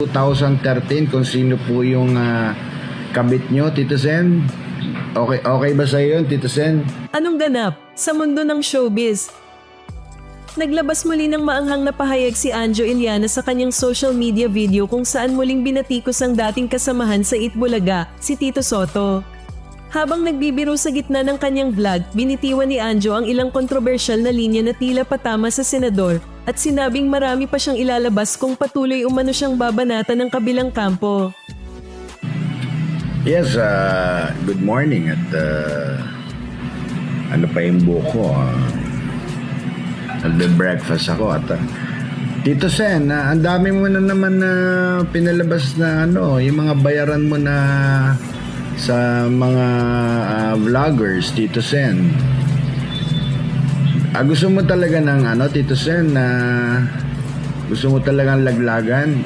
2013 kung sino po yung kabit nyo, Tito Sen. Okay ba sa iyo, Tito Sen? Anong ganap sa mundo ng showbiz? Naglabas muli ng maanghang na pahayag si Anjo Iliana sa kanyang social media video kung saan muling binatikos ang dating kasamahan sa Itbulaga, si Tito Sotto. Habang nagbibiro sa gitna ng kanyang vlog, binitiwan ni Anjo ang ilang kontrobersyal na linya na tila patama sa senador at sinabing marami pa siyang ilalabas kung patuloy umano siyang babanatan ng kabilang kampo. Yes, good morning at ano pa yung buko? Nagbe-breakfast ako at Tito Sen, ang dami mo na naman na pinalabas na yung mga bayaran mo na sa mga vloggers, Tito Sen. Gusto mo talaga ng Tito Sen, gusto mo talagang laglagan?